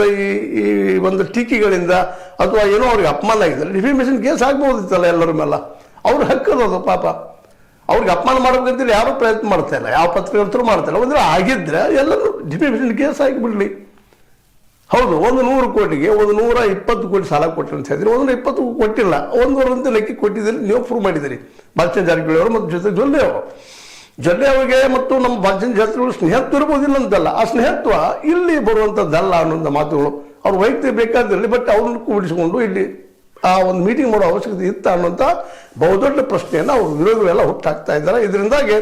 ಈ ಈ ಒಂದು ಟೀಕೆಗಳಿಂದ ಅಥವಾ ಏನೋ ಅವ್ರಿಗೆ ಅಪಮಾನ ಆಗಿದ್ದಾರೆ ಡಿಫಿಮೇಷನ್ ಕೇಸ್ ಆಗ್ಬೋದಿತ್ತಲ್ಲ ಎಲ್ಲರ ಮೇಲೆ. ಅವ್ರ ಹಕ್ಕದು ಪಾಪ. ಅವ್ರಿಗೆ ಅಪಮಾನ ಮಾಡ್ಬೇಕಂತೇಳಿ ಯಾರೂ ಪ್ರಯತ್ನ ಮಾಡ್ತಾ ಇಲ್ಲ, ಯಾವ ಪತ್ರಿಕೆಗಳು ಮಾಡ್ತಾ ಇಲ್ಲ. ಒಂದು ಆಗಿದ್ರೆ ಎಲ್ಲರೂ ಡಿಫಿಮೇಷನ್ ಕೇಸ್ ಆಗಿಬಿಡ್ಲಿ. ಹೌದು, 100 ಕೋಟಿಗೆ 120 ಕೋಟಿ ಸಾಲ ಕೊಟ್ಟರು ಅಂತ ಹೇಳಿದ್ರೆ 120 ಕೊಟ್ಟಿಲ್ಲ, 100 ಲೆಕ್ಕ ಕೊಟ್ಟಿದ್ದೀರಿ, ನೀವು ಪ್ರೂವ್ ಮಾಡಿದ್ದೀರಿ. ಬಾಲಚಂದ್ರ ಜಾರಕಿಹೊಳಿ ಅವರು ಮತ್ತು ಜೊತೆ ಜೊಲ್ಲೆ ಅವರಿಗೆ ಮತ್ತು ನಮ್ಮ ಬಾಲಚಂದ್ರ ಜಾರಕಿಹೊಳಿ ಸ್ನೇಹತ್ವ ಇರ್ಬೋದಿಲ್ಲ ಅಂತಲ್ಲ, ಆ ಸ್ನೇಹತ್ವ ಇಲ್ಲಿ ಬರುವಂಥದ್ದಲ್ಲ ಅನ್ನೋಂಥ ಮಾತುಗಳು ಅವ್ರು ವೈಯಕ್ತಿಕ ಬೇಕಾದಿರಲಿ. ಬಟ್ ಅವ್ರನ್ನ ಕೂಡಿಸಿಕೊಂಡು ಇಲ್ಲಿ ಆ ಒಂದು ಮೀಟಿಂಗ್ ಮಾಡೋ ಅವಶ್ಯಕತೆ ಇತ್ತ ಅನ್ನೋಂಥ ಬಹುದೊಡ್ಡ ಪ್ರಶ್ನೆಯನ್ನು ಅವ್ರ ವಿರೋಧಿಗಳೆಲ್ಲ ಹುಟ್ಟಾಕ್ತಾ ಇದ್ದಾರೆ. ಇದರಿಂದಾಗಿ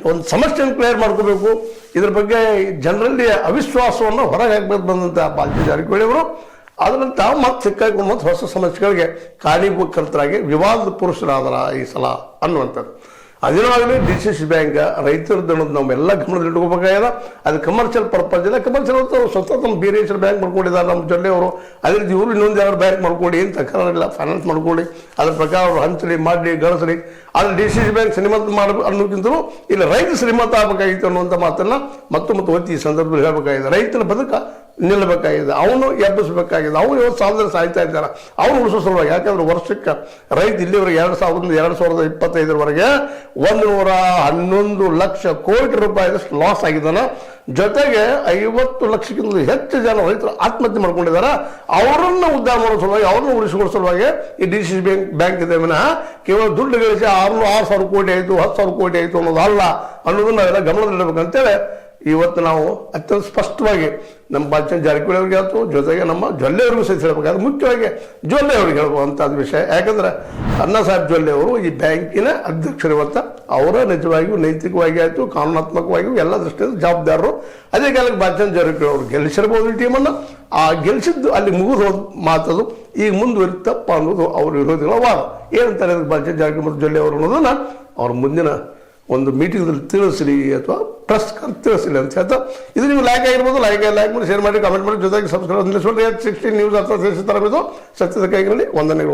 ಒಂದು ಸಮಸ್ಯೆಯನ್ನು ಕ್ಲಿಯರ್ ಮಾಡ್ಕೋಬೇಕು. ಇದ್ರ ಬಗ್ಗೆ ಜನರಲ್ಲಿ ಅವಿಶ್ವಾಸವನ್ನು ಹೊರಗೆ ಹಾಕಬೇಕು ಬಂದಂಥ ಬಾಲಚಂದ್ರ ಜಾರಕಿಹೊಳಿ ಅವರು ಅದನ್ನು ತಾವು ಮತ್ತೆ ಸಿಕ್ಕಾಕೊಂಡು ಹೊಸ ಸಮಸ್ಯೆಗಳಿಗೆ ಕಾರಣೀಭೂತರಾಗಿ ವಿವಾದದ ಪುರುಷರಾದರ ಈ ಸಲ ಅನ್ನುವಂಥದ್ದು. ಅದೇನಾಗಲಿ DCC ಬ್ಯಾಂಕ್ ರೈತರದ್ದು ಅನ್ನೋದು ನಾವೆಲ್ಲ ಗಮನದಲ್ಲಿ ಇಟ್ಕೋಬೇಕಾಗ್ಯದ. ಅದು ಕಮರ್ಷಿಯಲ್ ಪರ್ಪಸ್ ಇಲ್ಲ. ಕಮರ್ಷಿಯಲ್ ಅಂತ ಸ್ವತಃ ನಮ್ಮ ಬೀರೇಶ್ವರ ಬ್ಯಾಂಕ್ ಮಾಡ್ಕೊಂಡಿದ್ದಾರೆ ನಮ್ಮ ಜೊಲ್ಲೆ ಅವರು. ಅದ್ರದ್ದು ಇವರು ಇನ್ನೊಂದು ಯಾರು ಬ್ಯಾಂಕ್ ಮಾಡ್ಕೊಳ್ಳಿ ಏನು ತಕರಾರಿಲ್ಲ, ಫೈನಾನ್ಸ್ ಮಾಡ್ಕೊಳ್ಳಿ, ಅದ್ರ ಪ್ರಕಾರ ಅವರು ಹಂಚಲಿ ಮಾಡಲಿ ಗಳಿಸಲಿ. ಆದರೆ DCC ಬ್ಯಾಂಕ್ ಶ್ರೀಮಂತ ಮಾಡಬೇಕು ಅನ್ನೋಕ್ಕಿಂತಲೂ ಇಲ್ಲ ರೈತ ಶ್ರೀಮಂತ ಆಗಬೇಕಾಗಿತ್ತು ಅನ್ನುವಂಥ ಮಾತನ್ನು ಮತ್ತು ಒತ್ತಿ ಈ ಸಂದರ್ಭದಲ್ಲಿ ಹೇಳಬೇಕಾಗಿದೆ. ರೈತನ ಬದುಕ ನಿಲ್ಲಬೇಕಾಗಿದೆ, ಅವನು ಎಬ್ಬಿಸಬೇಕಾಗಿದೆ. ಅವನು ಇವತ್ತು ಸಾಲದಲ್ಲಿ ಸಾಯ್ತಾ ಇದ್ದಾರೆ, ಅವನು ಉಳಿಸೋ ಸಲುವಾಗಿ. ಯಾಕಂದ್ರೆ ವರ್ಷಕ್ಕೆ ರೈತ ಇಲ್ಲಿವರೆಗೆ 2025 111 ಲಕ್ಷ ಕೋಟಿ ರೂಪಾಯಿದಷ್ಟು ಲಾಸ್ ಆಗಿದ್ದಾನೆ. ಜೊತೆಗೆ 50 ಲಕ್ಷಕ್ಕಿಂತ ಹೆಚ್ಚು ಜನ ರೈತರು ಆತ್ಮಹತ್ಯೆ ಮಾಡ್ಕೊಂಡಿದ್ದಾರೆ. ಅವರನ್ನು ಉದ್ಧಾರ ಮಾಡೋ ಸಲುವಾಗಿ, ಅವ್ರನ್ನ ಉಳಿಸಿಕೊಳ್ಳೋ ಸಲುವಾಗಿ ಈ DCC ಬ್ಯಾಂಕ್ ಇದೆ ವಿನಃ ಕೇವಲ ದುಡ್ಡು ಗಳಿಸಿ 6,000 ಕೋಟಿ ಆಯಿತು, 10,000 ಕೋಟಿ ಆಯಿತು ಅನ್ನೋದು ಅಲ್ಲ ಅನ್ನೋದನ್ನ ನಾವೆಲ್ಲ ಗಮನದಲ್ಲಿಡಬೇಕಂತೇಳಿ ಇವತ್ತು ನಾವು ಅತ್ಯಂತ ಸ್ಪಷ್ಟವಾಗಿ ನಮ್ಮ ಬಾಲಚಂದ್ರ ಜಾರಕಿಹೊಳಿ ಅವ್ರಿಗೆ ಆಯ್ತು, ಜೊತೆಗೆ ನಮ್ಮ ಜೊಲ್ಲೆ ಅವ್ರಿಗೂ ಸಹಿತ ಹೇಳಬೇಕಾದ್ರೆ ಮುಖ್ಯವಾಗಿ ಜೊಲ್ಲೆ ಅವ್ರಿಗೆ ಹೇಳುವಂಥದ್ದು ವಿಷಯ. ಯಾಕಂದ್ರೆ ಅಣ್ಣಾ ಸಾಹೇಬ್ ಜೊಲ್ಲೆ ಅವರು ಈ ಬ್ಯಾಂಕಿನ ಅಧ್ಯಕ್ಷರು. ಇವತ್ತು ಅವರ ನಿಜವಾಗಿಯೂ ನೈತಿಕವಾಗಿ ಆಯಿತು, ಕಾನೂನಾತ್ಮಕವಾಗಿಯೂ ಎಲ್ಲ ದೃಷ್ಟಿಯಿಂದ ಜವಾಬ್ದಾರರು. ಅದೇ ಕಾಲಕ್ಕೆ ಬಾಲಚಂದ್ರ ಜಾರಕಿಹೊಳಿ ಅವರು ಗೆಲ್ಲಿಸಿರ್ಬೋದು ಈ ಟೀಮನ್ನು. ಆ ಗೆಲ್ಲಿಸಿದ್ದು ಅಲ್ಲಿ ಮುಗಿದು ಹೋದ ಮಾತದು ಈಗ ಮುಂದುವರಿತಪ್ಪ ಅನ್ನೋದು ಅವ್ರ ವಿರೋಧಿಗಳ ವಾದ. ಏನಂತಾರೆ ಬಾಲಚಂದ್ರ ಜಾರಕಿಹೊಳಿ ಮತ್ತು ಜೊಲ್ಲೆ ಅವರು ಅನ್ನೋದನ್ನು ಅವ್ರ ಮುಂದಿನ ಒಂದು ಮೀಟಿಂಗ್ದಲ್ಲಿ ತಿಳಿಸ್ಲಿ ಅಥವಾ ಪ್ರೆಸ್ ತಿಳಿಸ್ಲಿ ಅಂತ ಹೇಳ್ತಾ ಇದು ನೀವು ಲೈಕ್ ಆಗಿರ್ಬೋದು. ಲೈಕ್ ಮಾಡಿ, ಶೇರ್ ಮಾಡಿ, ಕಾಮೆಂಟ್ ಮಾಡಿ, ಜೊತೆಗೆ ಸಬ್ಸ್ಕ್ರೈಬ್. 16 ನ್ಯೂಸ್ ಅಥವಾ ಸತ್ಯದ ಕೈಗಳಲ್ಲಿ ವಂದನೆಗಳು.